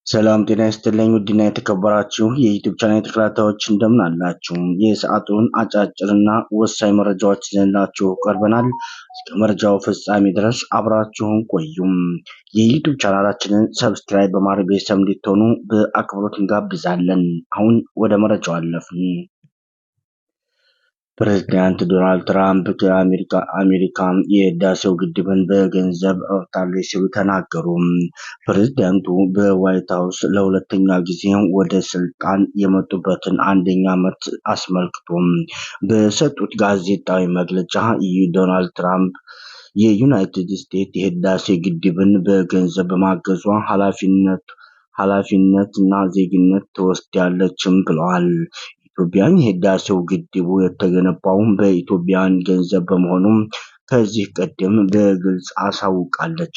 ሰላም ጤና ይስጥልኝ ውድና የተከበራችሁ የዩቲዩብ ቻናል ተከታታዮች እንደምን አላችሁ? የሰዓቱን አጫጭርና ወሳኝ መረጃዎች ይዘንላችሁ ቀርበናል። እስከ መረጃው ፍጻሜ ድረስ አብራችሁን ቆዩም። የዩቲዩብ ቻናላችንን ሰብስክራይብ በማድረግ ቤተሰብ እንድትሆኑ በአክብሮት እንጋብዛለን። አሁን ወደ መረጃው አለፍን። ፕሬዝዳንት ዶናልድ ትራምፕ አሜሪካ የህዳሴው ግድብን በገንዘብ ረድታለች ሲሉ ተናገሩ። ፕሬዝዳንቱ በዋይት ሀውስ ለሁለተኛ ጊዜ ወደ ስልጣን የመጡበትን አንደኛ ዓመት አስመልክቶ በሰጡት ጋዜጣዊ መግለጫ ዶናልድ ትራምፕ የዩናይትድ ስቴትስ የህዳሴ ግድብን በገንዘብ በማገዟ ኃላፊነት እና ዜግነት ትወስዳለችም ብለዋል። ኢትዮጵያን የህዳሴው ግድቡ የተገነባው በኢትዮጵያን ገንዘብ በመሆኑ ከዚህ ቀደም በግልጽ አሳውቃለች።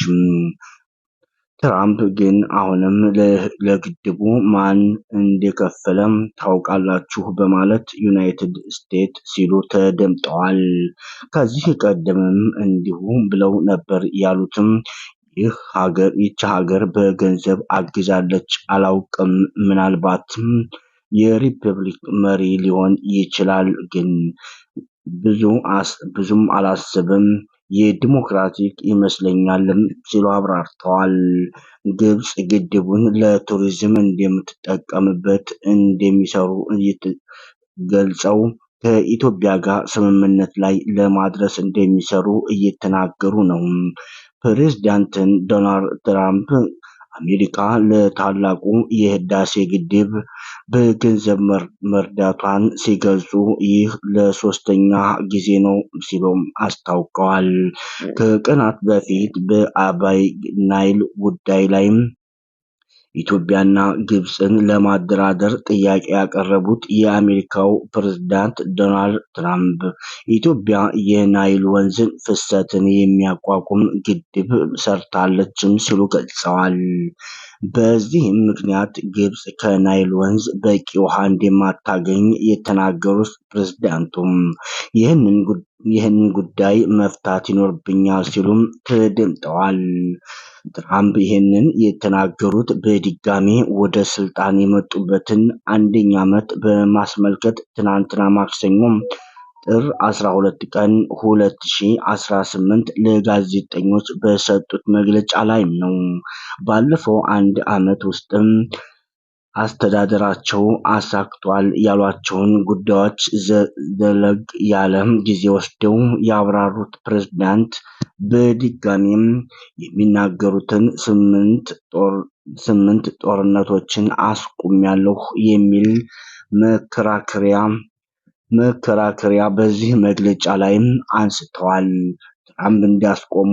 ትራምፕ ግን አሁንም ለግድቡ ማን እንደከፈለ ታውቃላችሁ በማለት ዩናይትድ ስቴትስ ሲሉ ተደምጠዋል። ከዚህ ቀደምም እንዲሁ ብለው ነበር ያሉትም ይህች ሀገር በገንዘብ አግዛለች አላውቅም፣ ምናልባትም የሪፐብሊክ መሪ ሊሆን ይችላል፣ ግን ብዙም አላስብም፣ የዲሞክራቲክ ይመስለኛልም ሲሉ አብራርተዋል። ግብጽ ግድቡን ለቱሪዝም እንደምትጠቀምበት እንደሚሰሩ ገልጸው ከኢትዮጵያ ጋር ስምምነት ላይ ለማድረስ እንደሚሰሩ እየተናገሩ ነው። ፕሬዝዳንት ዶናልድ ትራምፕ አሜሪካ ለታላቁ የህዳሴ ግድብ በገንዘብ መርዳቷን ሲገልጹ ይህ ለሶስተኛ ጊዜ ነው ሲሉም አስታውቀዋል። ከቀናት በፊት በአባይ ናይል ጉዳይ ላይም ኢትዮጵያና ግብፅን ለማደራደር ጥያቄ ያቀረቡት የአሜሪካው ፕሬዝዳንት ዶናልድ ትራምፕ ኢትዮጵያ የናይል ወንዝን ፍሰትን የሚያቋቁም ግድብ ሰርታለችም ሲሉ ገልጸዋል። በዚህም ምክንያት ግብፅ ከናይል ወንዝ በቂ ውሃ እንደማታገኝ የተናገሩት ፕሬዝዳንቱም ይህንን ጉዳይ መፍታት ይኖርብኛል ሲሉም ተደምጠዋል። ትራምፕ ይህንን የተናገሩት በድጋሚ ወደ ስልጣን የመጡበትን አንደኛ ዓመት በማስመልከት ትናንትና ማክሰኞ ጥር 12 ቀን 2018 ለጋዜጠኞች በሰጡት መግለጫ ላይ ነው። ባለፈው አንድ ዓመት ውስጥም አስተዳደራቸው አሳክቷል ያሏቸውን ጉዳዮች ዘለግ ያለ ጊዜ ወስደው ያብራሩት ፕሬዝዳንት በድጋሚም የሚናገሩትን ስምንት ጦርነቶችን አስቁሜያለሁ የሚል መከራከሪያ በዚህ መግለጫ ላይም አንስተዋል። ትራምፕ እንዲያስቆሙ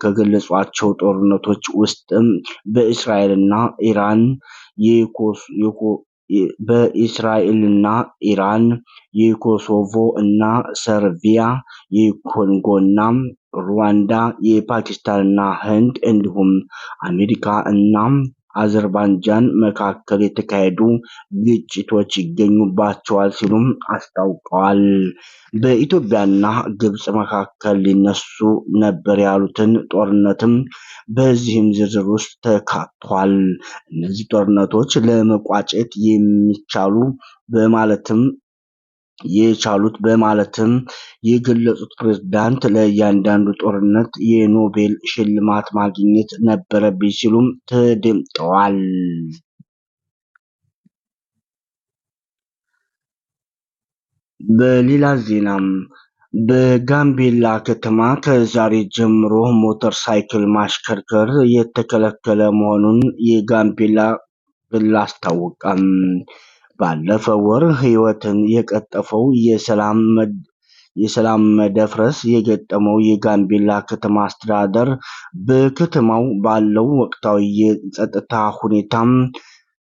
ከገለጿቸው ጦርነቶች ውስጥም በእስራኤልና ኢራን፣ የኮሶቮ እና ሰርቢያ፣ የኮንጎና ሩዋንዳ፣ የፓኪስታንና ህንድ እንዲሁም አሜሪካ እና አዘርባይጃን መካከል የተካሄዱ ግጭቶች ይገኙባቸዋል ሲሉም አስታውቀዋል። በኢትዮጵያና ግብጽ መካከል ሊነሱ ነበር ያሉትን ጦርነትም በዚህም ዝርዝር ውስጥ ተካቷል። እነዚህ ጦርነቶች ለመቋጨት የቻሉት በማለትም የገለጹት ፕሬዝዳንት ለእያንዳንዱ ጦርነት የኖቤል ሽልማት ማግኘት ነበረብኝ ሲሉም ተደምጠዋል። በሌላ ዜናም በጋምቤላ ከተማ ከዛሬ ጀምሮ ሞተር ሳይክል ማሽከርከር የተከለከለ መሆኑን የጋምቤላ ክልል አስታወቀም። ባለፈው ወር ህይወትን የቀጠፈው የሰላም መደፍረስ የገጠመው የጋምቤላ ከተማ አስተዳደር በከተማው ባለው ወቅታዊ የጸጥታ ሁኔታም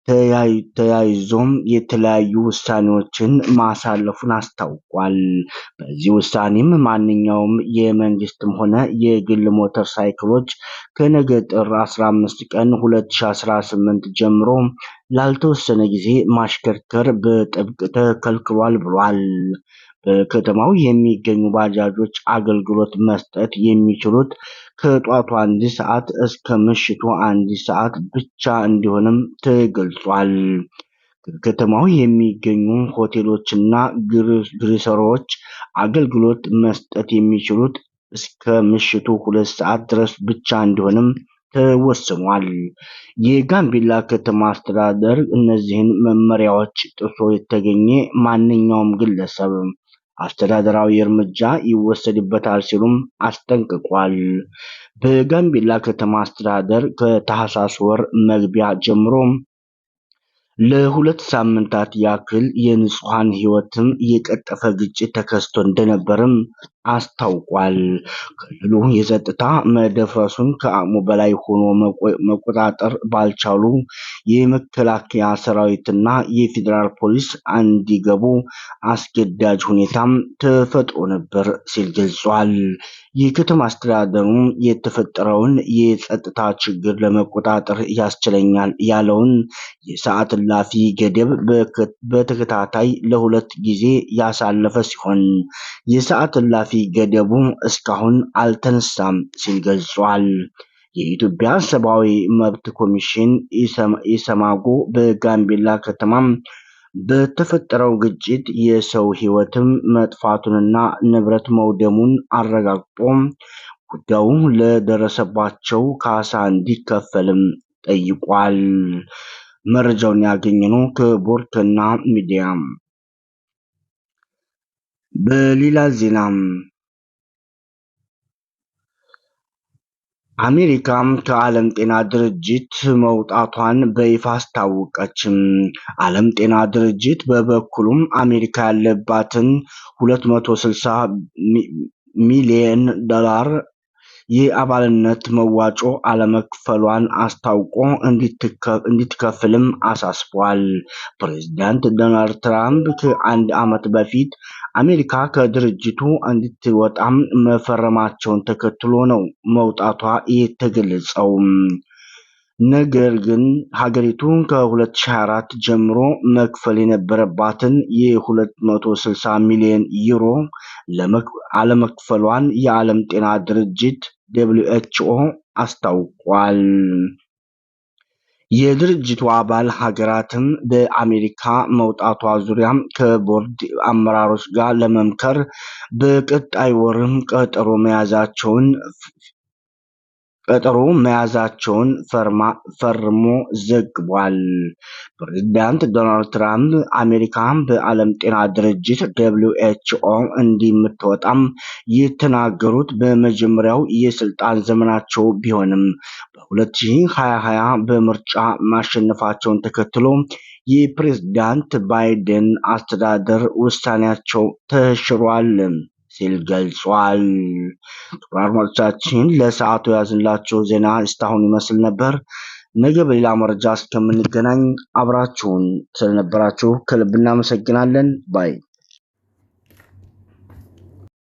ተያይዞም የተለያዩ ውሳኔዎችን ማሳለፉን አስታውቋል። በዚህ ውሳኔም ማንኛውም የመንግስትም ሆነ የግል ሞተር ሳይክሎች ከነገ ጥር 15 ቀን 2018 ጀምሮ ላልተወሰነ ጊዜ ማሽከርከር በጥብቅ ተከልክሏል ብሏል። በከተማው የሚገኙ ባጃጆች አገልግሎት መስጠት የሚችሉት ከጧቱ 1 ሰዓት እስከ ምሽቱ 1 ሰዓት ብቻ እንዲሆንም ተገልጿል። በከተማው የሚገኙ ሆቴሎችና ግሮሰሪዎች አገልግሎት መስጠት የሚችሉት እስከ ምሽቱ 2 ሰዓት ድረስ ብቻ እንዲሆንም ተወስኗል። የጋምቤላ ከተማ አስተዳደር እነዚህን መመሪያዎች ጥሶ የተገኘ ማንኛውም ግለሰብ አስተዳደራዊ እርምጃ ይወሰድበታል ሲሉም አስጠንቅቋል። በጋምቤላ ከተማ አስተዳደር ከታህሳስ ወር መግቢያ ጀምሮ ለ2 ሳምንታት ያክል የንጹሃን ሕይወትም የቀጠፈ ግጭት ተከስቶ እንደነበርም አስታውቋል። ክልሉ የጸጥታ መደፍረሱን ከአቅሙ በላይ ሆኖ መቆጣጠር ባልቻሉ የመከላከያ ሰራዊትና የፌዴራል ፖሊስ እንዲገቡ አስገዳጅ ሁኔታም ተፈጥሮ ነበር ሲል ገልጿል። የከተማ አስተዳደሩ የተፈጠረውን የጸጥታ ችግር ለመቆጣጠር ያስችለኛል ያለውን የሰዓት እላፊ ገደብ በተከታታይ ለ2 ጊዜ ያሳለፈ ሲሆን የሰዓት እላፊ ገደቡ እስካሁን አልተነሳም ሲል ገልጿል። የኢትዮጵያ ሰብአዊ መብት ኮሚሽን ኢሰመኮ በጋምቤላ ከተማም በተፈጠረው ግጭት የሰው ሕይወትም መጥፋቱንና ንብረት መውደሙን አረጋግጦ ጉዳዩ ለደረሰባቸው ካሳ እንዲከፈልም ጠይቋል። መረጃውን ያገኘነው ከቦርከና ሚዲያ። በሌላ ዜናም አሜሪካም ከዓለም ጤና ድርጅት መውጣቷን በይፋ አስታወቀች። ዓለም ጤና ድርጅት በበኩሉም አሜሪካ ያለባትን $260 ሚሊዮን የአባልነት መዋጮ አለመክፈሏን አስታውቆ እንድትከፍልም አሳስቧል። ፕሬዝዳንት ዶናልድ ትራምፕ ከ1 ዓመት በፊት አሜሪካ ከድርጅቱ እንድትወጣም መፈረማቸውን ተከትሎ ነው መውጣቷ የተገለጸው። ነገር ግን ሀገሪቱ ከ2024 ጀምሮ መክፈል የነበረባትን የ260 ሚሊዮን ዩሮ አለመክፈሏን የዓለም ጤና ድርጅት WHO አስታውቋል። የድርጅቱ አባል ሀገራትም በአሜሪካ መውጣቷ ዙሪያ ከቦርድ አመራሮች ጋር ለመምከር በቀጣይ ወርም ቀጠሮ መያዛቸውን ፈርሞ ዘግቧል። ፕሬዝዳንት ዶናልድ ትራምፕ አሜሪካ በዓለም ጤና ድርጅት WHO እንደምትወጣም የተናገሩት በመጀመሪያው የስልጣን ዘመናቸው ቢሆንም በ2020 በምርጫ ማሸነፋቸውን ተከትሎ የፕሬዝዳንት ባይደን አስተዳደር ውሳኔያቸው ተሽሯል ሲል ገልጿል። አድማጮቻችን ለሰዓቱ ያዝንላችሁ ዜና እስካሁን ይመስል ነበር። ነገ በሌላ መረጃ እስከምንገናኝ አብራችሁን ስለነበራችሁ ከልብ እናመሰግናለን ባይ